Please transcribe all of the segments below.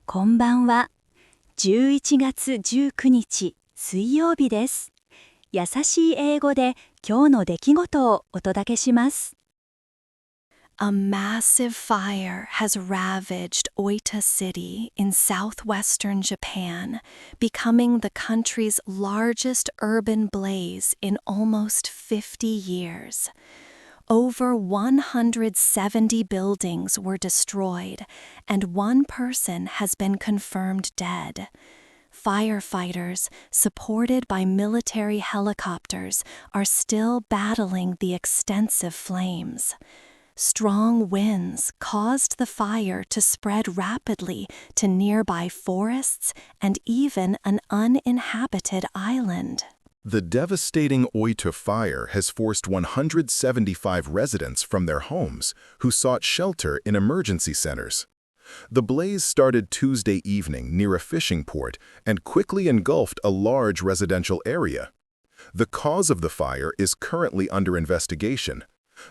こんばんは。11月19日水曜日です。優しい英語で今日の出来事をお届けします。A massive fire has ravaged Oita City in southwestern Japan, becoming the country's largest urban blaze in almost 50 years. Over 170 buildings were destroyed, and one person has been confirmed dead. Firefighters, supported by military helicopters, are still battling the extensive flames. Strong winds caused the fire to spread rapidly to nearby forests and even an uninhabited island. The devastating Oita fire has forced 175 residents from their homes who sought shelter in emergency centers. The blaze started Tuesday evening near a fishing port and quickly engulfed a large residential area. The cause of the fire is currently under investigation.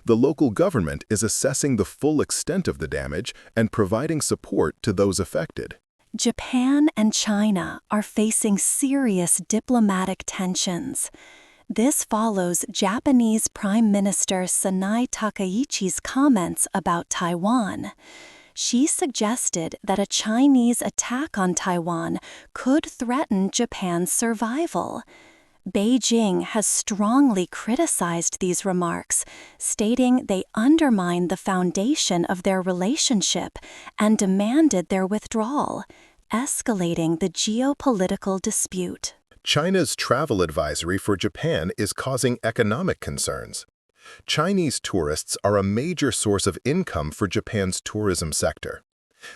The local government is assessing the full extent of the damage and providing support to those affected. Japan and China are facing serious diplomatic tensions. This follows Japanese Prime Minister Sanai Takaichi's comments about Taiwan. She suggested that a Chinese attack on Taiwan could threaten Japan's survival. Beijing has strongly criticized these remarks, stating they undermine the foundation of their relationship and demanded their withdrawal, escalating the geopolitical dispute. China's travel advisory for Japan is causing economic concerns. Chinese tourists are a major source of income for Japan's tourism sector.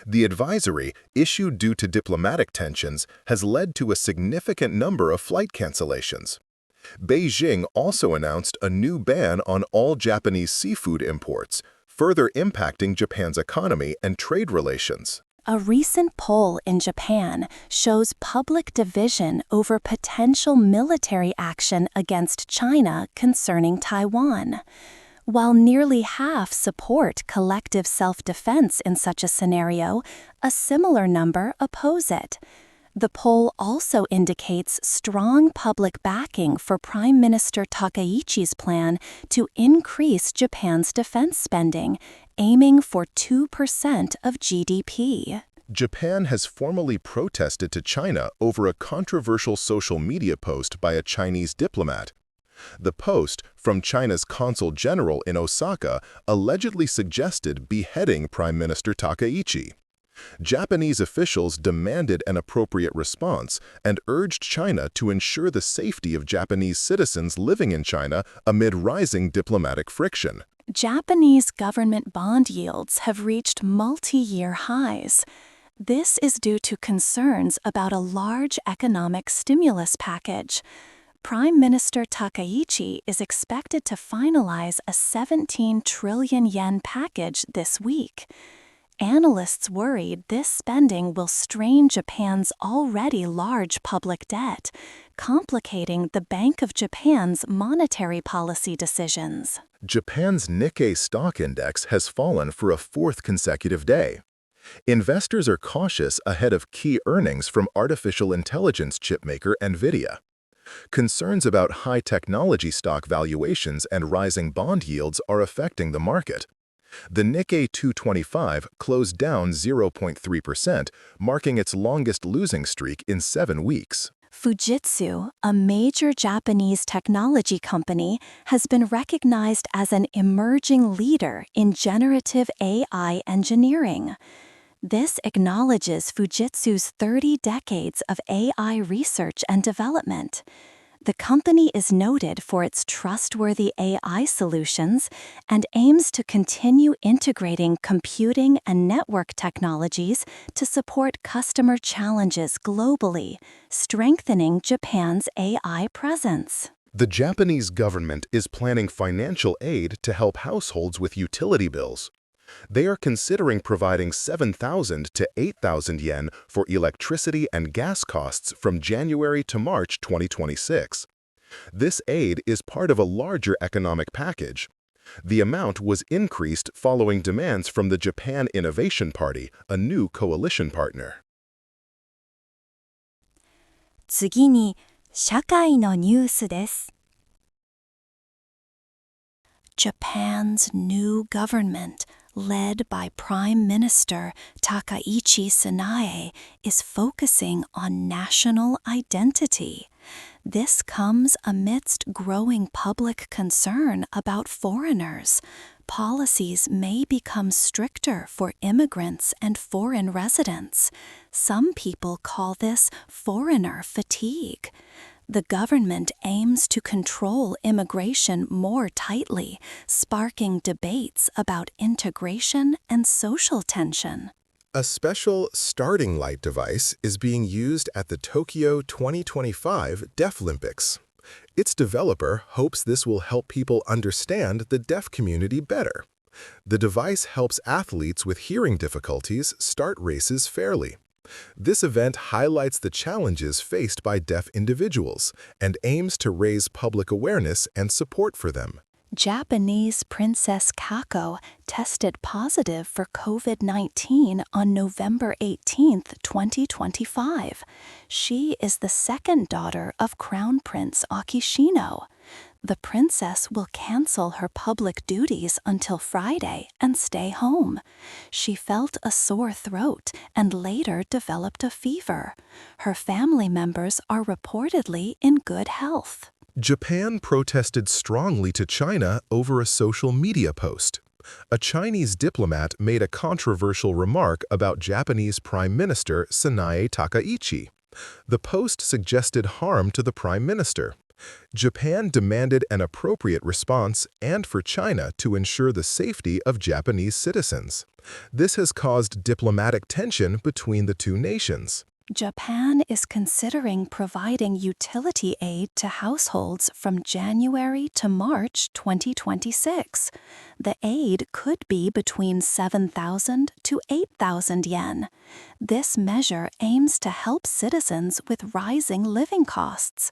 The advisory, issued due to diplomatic tensions, has led to a significant number of flight cancellations. Beijing also announced a new ban on all Japanese seafood imports, further impacting Japan's economy and trade relations. A recent poll in Japan shows public division over potential military action against China concerning Taiwan. While nearly half support collective self-defense in such a scenario, a similar number oppose it. The poll also indicates strong public backing for Prime Minister Takaichi's plan to increase Japan's defense spending, aiming for 2% of GDP. Japan has formally protested to China over a controversial social media post by a Chinese diplomat. The post, from China's consul general in Osaka, allegedly suggested beheading Prime Minister Takaichi. Japanese officials demanded an appropriate response and urged China to ensure the safety of Japanese citizens living in China amid rising diplomatic friction. Japanese government bond yields have reached multi-year highs. This is due to concerns about a large economic stimulus package. Prime Minister Takaichi is expected to finalize a 17 trillion yen package this week. Analysts worried this spending will strain Japan's already large public debt, complicating the Bank of Japan's monetary policy decisions. Japan's Nikkei stock index has fallen for a fourth consecutive day. Investors are cautious ahead of key earnings from artificial intelligence chipmaker NVIDIA. Concerns about high technology stock valuations and rising bond yields are affecting the market. The Nikkei 225 closed down 0.3%, marking its longest losing streak in 7 weeks. Fujitsu, a major Japanese technology company, has been recognized as an emerging leader in generative AI engineering. This acknowledges Fujitsu's 30 decades of AI research and development. The company is noted for its trustworthy AI solutions and aims to continue integrating computing and network technologies to support customer challenges globally, strengthening Japan's AI presence. The Japanese government is planning financial aid to help households with utility bills. They are considering providing 7,000 to 8,000 yen for electricity and gas costs from January to March 2026. This aid is part of a larger economic package. The amount was increased following demands from the Japan Innovation Party, a new coalition partner. 次に、社会のニュースです。Japan's new government, led by Prime Minister Takaichi Sanae, is focusing on national identity. This comes amidst growing public concern about foreigners. Policies may become stricter for immigrants and foreign residents. Some people call this foreigner fatigue. The government aims to control immigration more tightly, sparking debates about integration and social tension. A special starting light device is being used at the Tokyo 2025 Deaflympics. Its developer hopes this will help people understand the deaf community better. The device helps athletes with hearing difficulties start races fairly. This event highlights the challenges faced by deaf individuals and aims to raise public awareness and support for them. Japanese Princess Kako tested positive for COVID-19 on November 18, 2025. She is the second daughter of Crown Prince Akishino. The princess will cancel her public duties until Friday and stay home. She felt a sore throat and later developed a fever. Her family members are reportedly in good health. Japan protested strongly to China over a social media post. A Chinese diplomat made a controversial remark about Japanese Prime Minister Sanae Takaichi. The post suggested harm to the Prime Minister. Japan demanded an appropriate response and for China to ensure the safety of Japanese citizens. This has caused diplomatic tension between the two nations. Japan is considering providing utility aid to households from January to March 2026. The aid could be between 7,000 to 8,000 yen. This measure aims to help citizens with rising living costs.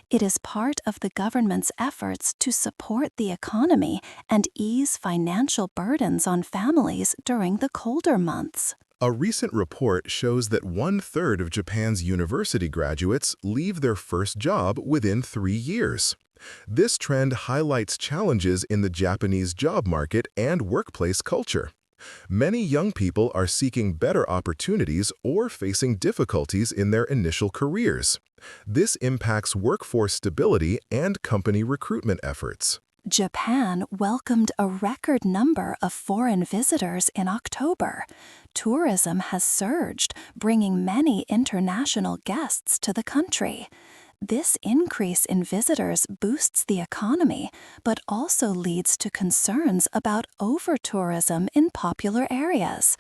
It is part of the government's efforts to support the economy and ease financial burdens on families during the colder months. A recent report shows that 1/3 of Japan's university graduates leave their first job within 3 years. This trend highlights challenges in the Japanese job market and workplace culture. Many young people are seeking better opportunities or facing difficulties in their initial careers. This impacts workforce stability and company recruitment efforts. Japan welcomed a record number of foreign visitors in October. Tourism has surged, bringing many international guests to the country. This increase in visitors boosts the economy, but also leads to concerns about over-tourism in popular areas.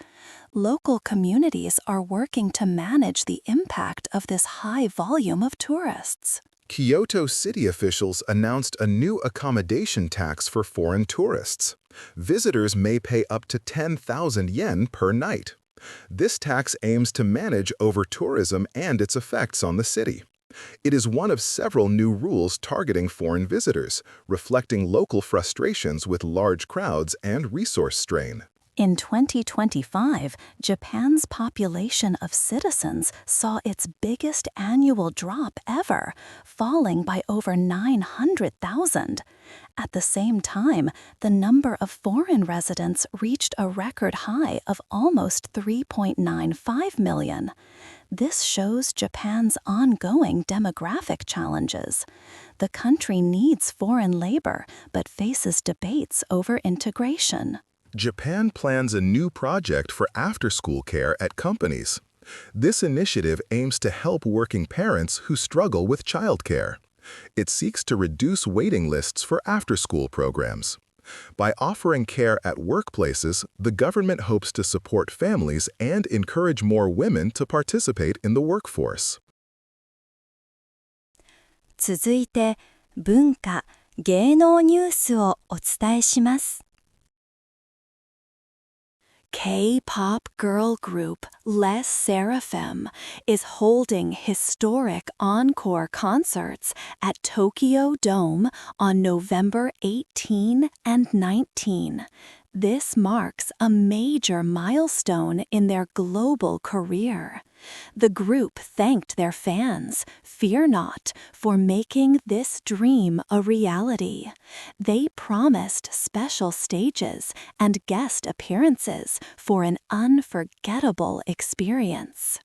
Local communities are working to manage the impact of this high volume of tourists. Kyoto city officials announced a new accommodation tax for foreign tourists. Visitors may pay up to 10,000 yen per night. This tax aims to manage over-tourism and its effects on the city. It is one of several new rules targeting foreign visitors, reflecting local frustrations with large crowds and resource strain. In 2025, Japan's population of citizens saw its biggest annual drop ever, falling by over 900,000. At the same time, the number of foreign residents reached a record high of almost 3.95 million. This shows Japan's ongoing demographic challenges. The country needs foreign labor, but faces debates over integration. Japan plans a new project for after-school care at companies. This initiative aims to help working parents who struggle with childcare. It seeks to reduce waiting lists for after-school programs. By offering care at workplaces, the government hopes to support families and encourage more women to participate in the workforce. 続いて、文化・芸能ニュースをお伝えします。K-pop girl group Les Seraphim is holding historic encore concerts at Tokyo Dome on November 18 and 19. This marks a major milestone in their global career. The group thanked their fans, fear not, for making this dream a reality. They promised special stages and guest appearances for an unforgettable experience.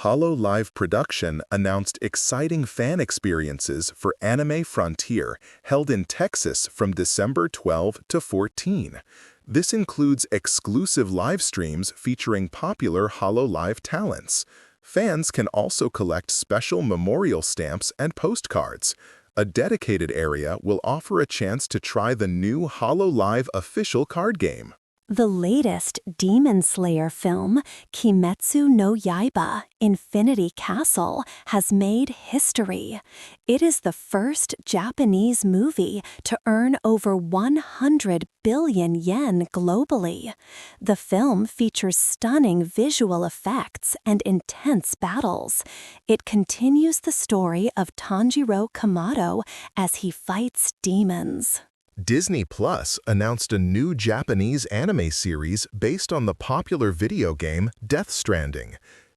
HoloLive Production announced exciting fan experiences for Anime Frontier held in Texas from December 12 to 14. This includes exclusive live streams featuring popular HoloLive talents. Fans can also collect special memorial stamps and postcards. A dedicated area will offer a chance to try the new HoloLive official card game. The latest Demon Slayer film, Kimetsu no Yaiba: Infinity Castle, has made history. It is the first Japanese movie to earn over 100 billion yen globally. The film features stunning visual effects and intense battles. It continues the story of Tanjiro Kamado as he fights demons. Disney Plus announced a new Japanese anime series based on the popular video game Death Stranding.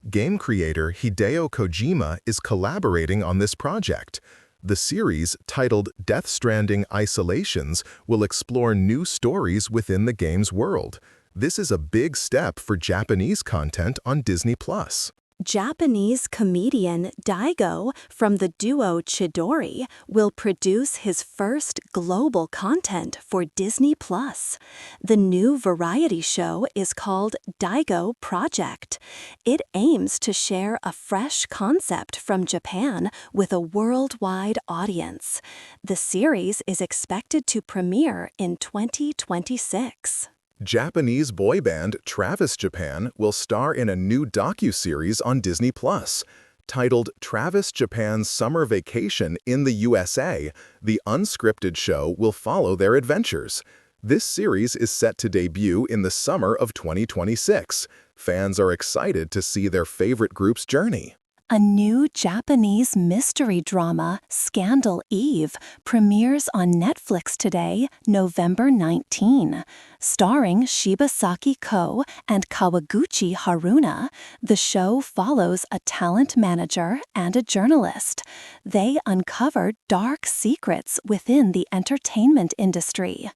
Game creator Hideo Kojima is collaborating on this project. The series, titled Death Stranding Isolations, will explore new stories within the game's world. This is a big step for Japanese content on Disney Plus. Japanese comedian Daigo from the duo Chidori will produce his first global content for Disney Plus. The new variety show is called Daigo Project. It aims to share a fresh concept from Japan with a worldwide audience. The series is expected to premiere in 2026. Japanese boy band Travis Japan will star in a new docuseries on Disney Plus. Titled Travis Japan's Summer Vacation in the USA, the unscripted show will follow their adventures. This series is set to debut in the summer of 2026. Fans are excited to see their favorite group's journey. A new Japanese mystery drama, Scandal Eve, premieres on Netflix today, November 19. Starring Shibasaki Ko and Kawaguchi Haruna, the show follows a talent manager and a journalist. They uncover dark secrets within the entertainment industry.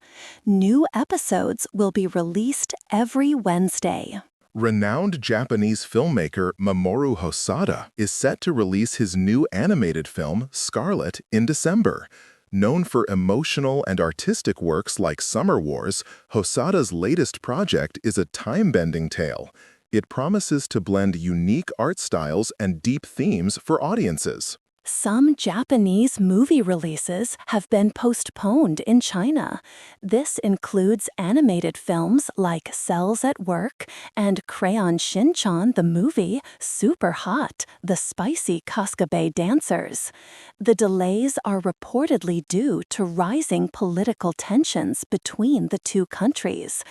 New episodes will be released every Wednesday. Renowned Japanese filmmaker Mamoru Hosoda is set to release his new animated film, Scarlet, in December. Known for emotional and artistic works like Summer Wars, Hosoda's latest project is a time-bending tale. It promises to blend unique art styles and deep themes for audiences. Some Japanese movie releases have been postponed in China. This includes animated films like Cells at Work and Crayon Shin-chan the movie Super Hot, The Spicy Cascabel Dancers. The delays are reportedly due to rising political tensions between the two countries.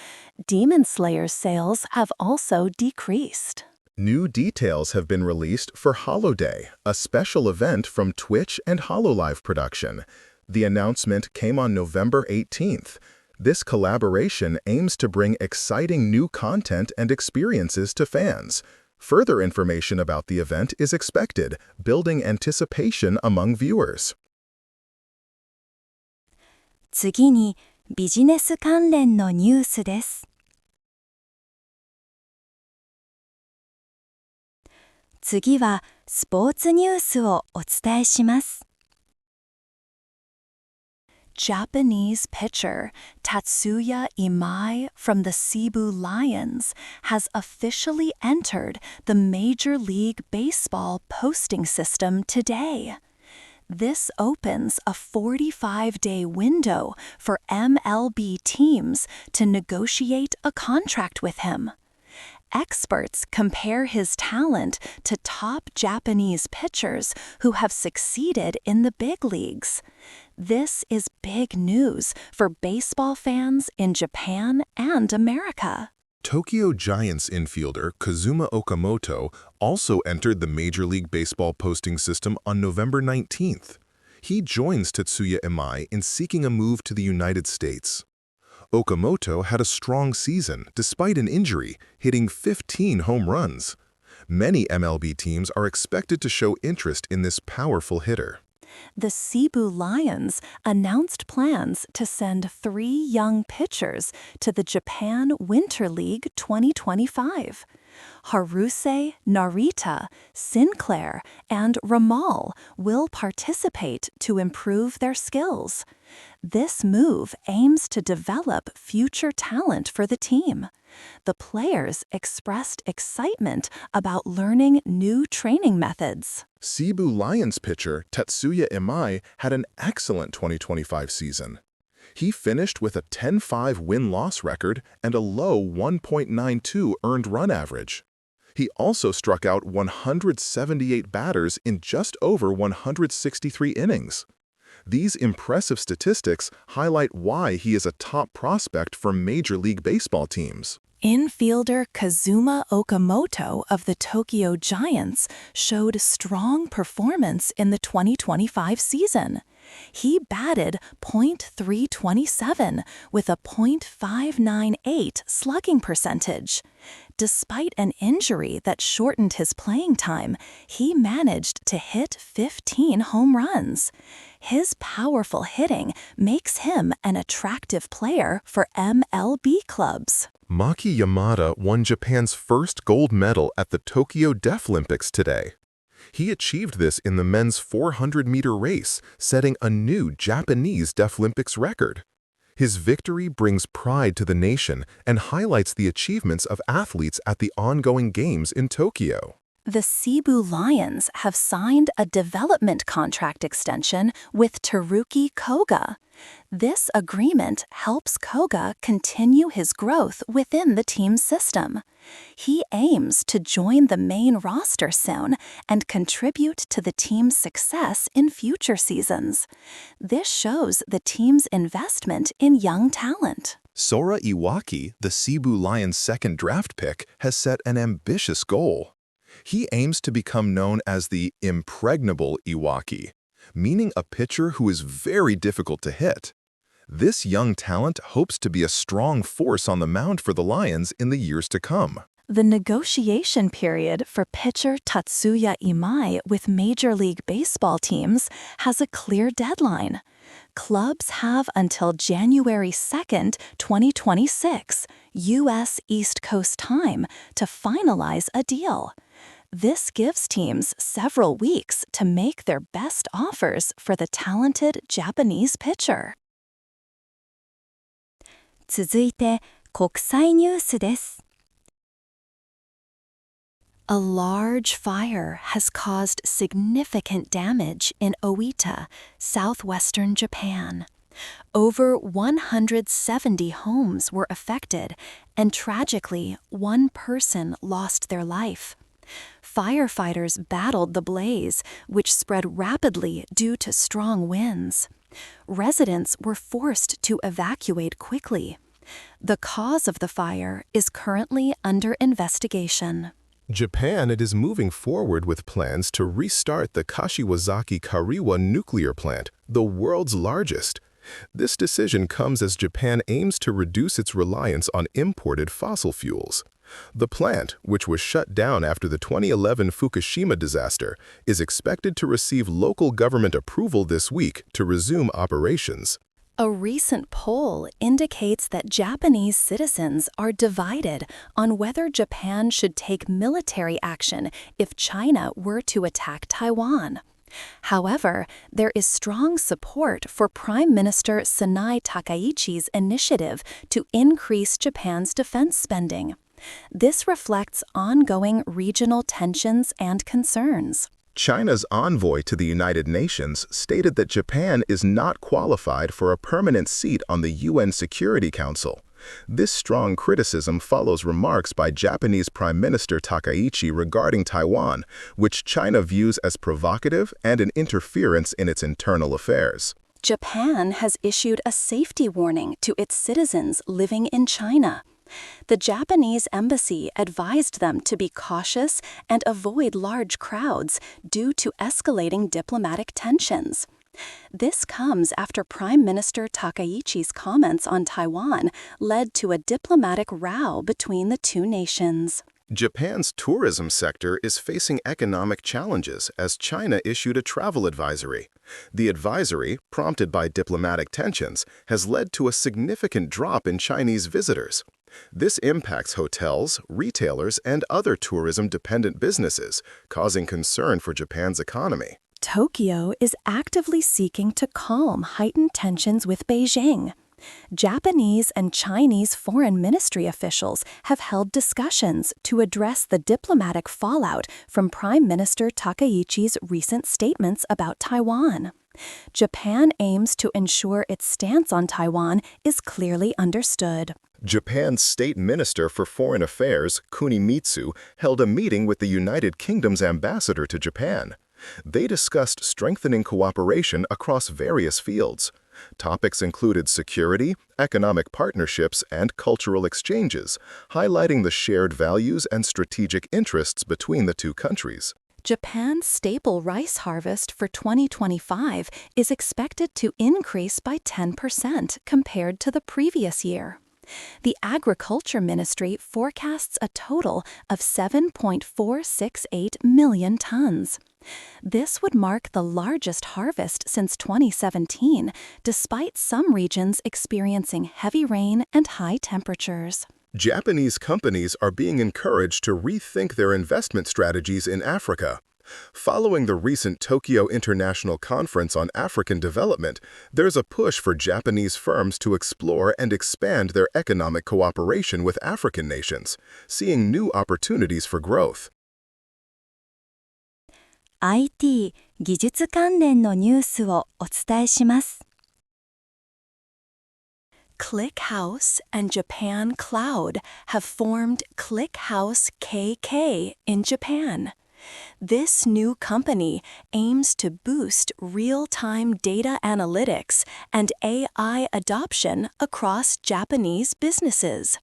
Demon Slayer sales have also decreased. New details have been released for Holoday, a special event from Twitch and HoloLive Production. The announcement came on November 18th. This collaboration aims to bring exciting new content and experiences to fans. Further information about the event is expected, building anticipation among viewers. 次にビジネス関連のニュースです。次はスポーツニュースをお伝えします。Japanese pitcher Tatsuya Imai from the Cebu Lions has officially entered the Major League Baseball posting system today. This opens a 45-day window for MLB teams to negotiate a contract with him. Experts compare his talent to top Japanese pitchers who have succeeded in the big leagues. This is big news for baseball fans in Japan and America. Tokyo Giants infielder Kazuma Okamoto also entered the Major League Baseball posting system on November 19th. He joins Tatsuya Imai in seeking a move to the United States. Okamoto had a strong season despite an injury, hitting 15 home runs. Many MLB teams are expected to show interest in this powerful hitter. The Cebu Lions announced plans to send 3 young pitchers to the Japan Winter League 2025. Haruse, Narita, Sinclair, and Ramal will participate to improve their skills. This move aims to develop future talent for the team. The players expressed excitement about learning new training methods. Cebu Lions pitcher Tetsuya Imai had an excellent 2025 season. He finished with a 10-5 win-loss record and a low 1.92 earned run average. He also struck out 178 batters in just over 163 innings. These impressive statistics highlight why he is a top prospect for Major League Baseball teams. Infielder Kazuma Okamoto of the Tokyo Giants showed strong performance in the 2025 season. He batted .327 with a .598 slugging percentage. Despite an injury that shortened his playing time, he managed to hit 15 home runs. His powerful hitting makes him an attractive player for MLB clubs. Maki Yamada won Japan's first gold medal at the Tokyo Deaflympics today. He achieved this in the men's 400-meter race, setting a new Japanese Deaflympics record. His victory brings pride to the nation and highlights the achievements of athletes at the ongoing games in Tokyo. The Cebu Lions have signed a development contract extension with Teruki Koga. This agreement helps Koga continue his growth within the team's system. He aims to join the main roster soon and contribute to the team's success in future seasons. This shows the team's investment in young talent. Sora Iwaki, the Cebu Lions' second draft pick, has set an ambitious goal. He aims to become known as the impregnable Iwaki, meaning a pitcher who is very difficult to hit. This young talent hopes to be a strong force on the mound for the Lions in the years to come. The negotiation period for pitcher Tatsuya Imai with Major League Baseball teams has a clear deadline. Clubs have until January 2nd, 2026, U.S. East Coast time to finalize a deal. This gives teams several weeks to make their best offers for the talented Japanese pitcher. 続いて、国際ニュースです。A large fire has caused significant damage in Oita, southwestern Japan. Over 170 homes were affected, and tragically, one person lost their life. Firefighters battled the blaze, which spread rapidly due to strong winds. Residents were forced to evacuate quickly. The cause of the fire is currently under investigation. Japan is moving forward with plans to restart the Kashiwazaki Kariwa nuclear plant, the world's largest. This decision comes as Japan aims to reduce its reliance on imported fossil fuels. The plant, which was shut down after the 2011 Fukushima disaster, is expected to receive local government approval this week to resume operations. A recent poll indicates that Japanese citizens are divided on whether Japan should take military action if China were to attack Taiwan. However, there is strong support for Prime Minister Sanai Takaichi's initiative to increase Japan's defense spending. This reflects ongoing regional tensions and concerns. China's envoy to the United Nations stated that Japan is not qualified for a permanent seat on the UN Security Council. This strong criticism follows remarks by Japanese Prime Minister Takaichi regarding Taiwan, which China views as provocative and an interference in its internal affairs. Japan has issued a safety warning to its citizens living in China. The Japanese embassy advised them to be cautious and avoid large crowds due to escalating diplomatic tensions. This comes after Prime Minister Takaichi's comments on Taiwan led to a diplomatic row between the two nations. Japan's tourism sector is facing economic challenges as China issued a travel advisory. The advisory, prompted by diplomatic tensions, has led to a significant drop in Chinese visitors. This impacts hotels, retailers, and other tourism-dependent businesses, causing concern for Japan's economy. Tokyo is actively seeking to calm heightened tensions with Beijing. Japanese and Chinese foreign ministry officials have held discussions to address the diplomatic fallout from Prime Minister Takaichi's recent statements about Taiwan. Japan aims to ensure its stance on Taiwan is clearly understood. Japan's State Minister for Foreign Affairs, Kunimitsu, held a meeting with the United Kingdom's ambassador to Japan. They discussed strengthening cooperation across various fields. Topics included security, economic partnerships, and cultural exchanges, highlighting the shared values and strategic interests between the two countries. Japan's staple rice harvest for 2025 is expected to increase by 10% compared to the previous year. The Agriculture Ministry forecasts a total of 7.468 million tons. This would mark the largest harvest since 2017, despite some regions experiencing heavy rain and high temperatures. Japanese companies are being encouraged to rethink their investment strategies in Africa. Following the recent Tokyo International Conference on African Development, there's a push for Japanese firms to explore and expand their economic cooperation with African nations, seeing new opportunities for growth. IT 技術関連のニュースをお伝えします。ClickHouse and Japan Cloud have formed ClickHouse KK in Japan. This new company aims to boost real-time data analytics and AI adoption across Japanese businesses.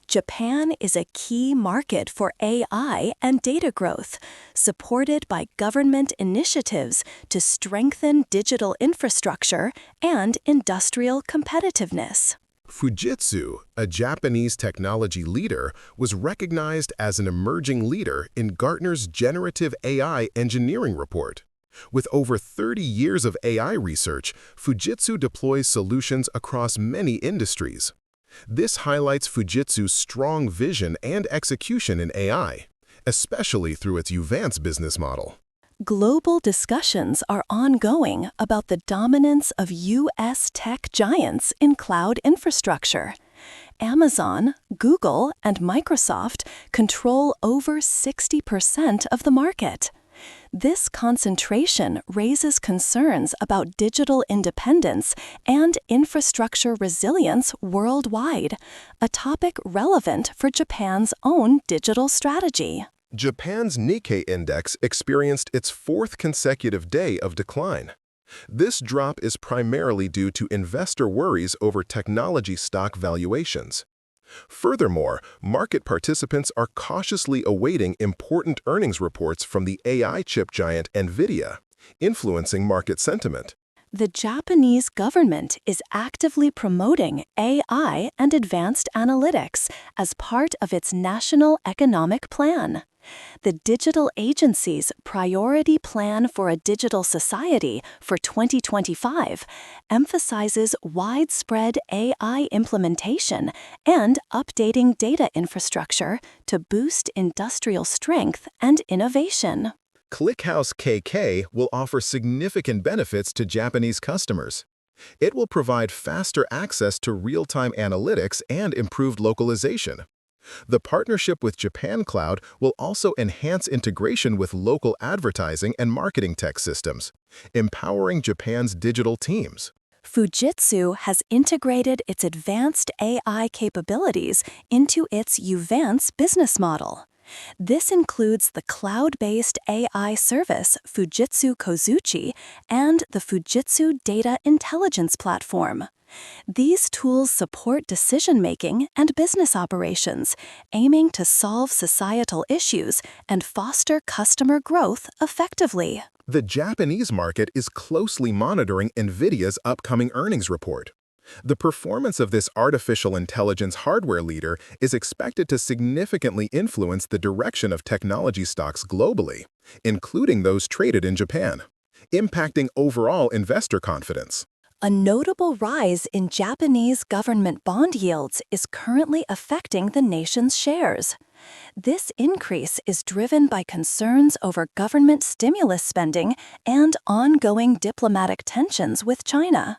Japan is a key market for AI and data growth, supported by government initiatives to strengthen digital infrastructure and industrial competitiveness. Fujitsu, a Japanese technology leader, was recognized as an emerging leader in Gartner's Generative AI Engineering Report. With over 30 years of AI research, Fujitsu deploys solutions across many industries. This highlights Fujitsu's strong vision and execution in AI, especially through its Uvance business model. Global discussions are ongoing about the dominance of U.S. tech giants in cloud infrastructure. Amazon, Google, and Microsoft control over 60% of the market. This concentration raises concerns about digital independence and infrastructure resilience worldwide, a topic relevant for Japan's own digital strategy. Japan's Nikkei index experienced its fourth consecutive day of decline. This drop is primarily due to investor worries over technology stock valuations. Furthermore, market participants are cautiously awaiting important earnings reports from the AI chip giant NVIDIA, influencing market sentiment. The Japanese government is actively promoting AI and advanced analytics as part of its national economic plan. The Digital Agency's Priority Plan for a Digital Society for 2025 emphasizes widespread AI implementation and updating data infrastructure to boost industrial strength and innovation. ClickHouse KK will offer significant benefits to Japanese customers. It will provide faster access to real-time analytics and improved localization. The partnership with Japan Cloud will also enhance integration with local advertising and marketing tech systems, empowering Japan's digital teams. Fujitsu has integrated its advanced AI capabilities into its Uvance business model. This includes the cloud-based AI service Fujitsu Kozuchi and the Fujitsu Data Intelligence Platform. These tools support decision-making and business operations, aiming to solve societal issues and foster customer growth effectively. The Japanese market is closely monitoring NVIDIA's upcoming earnings report. The performance of this artificial intelligence hardware leader is expected to significantly influence the direction of technology stocks globally, including those traded in Japan, impacting overall investor confidence. A notable rise in Japanese government bond yields is currently affecting the nation's shares. This increase is driven by concerns over government stimulus spending and ongoing diplomatic tensions with China.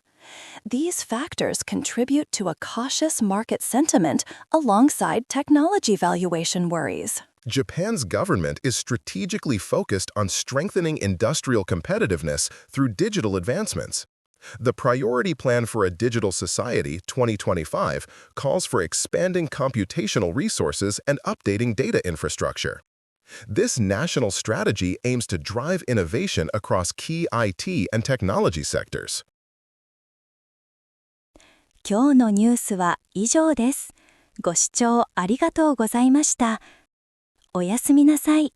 These factors contribute to a cautious market sentiment alongside technology valuation worries. Japan's government is strategically focused on strengthening industrial competitiveness through digital advancements. The Priority Plan for a Digital Society 2025 calls for expanding computational resources and updating data infrastructure. This national strategy aims to drive innovation across key IT and technology sectors. 今日のニュースは以上です。ご視聴ありがとうございました。おやすみなさい。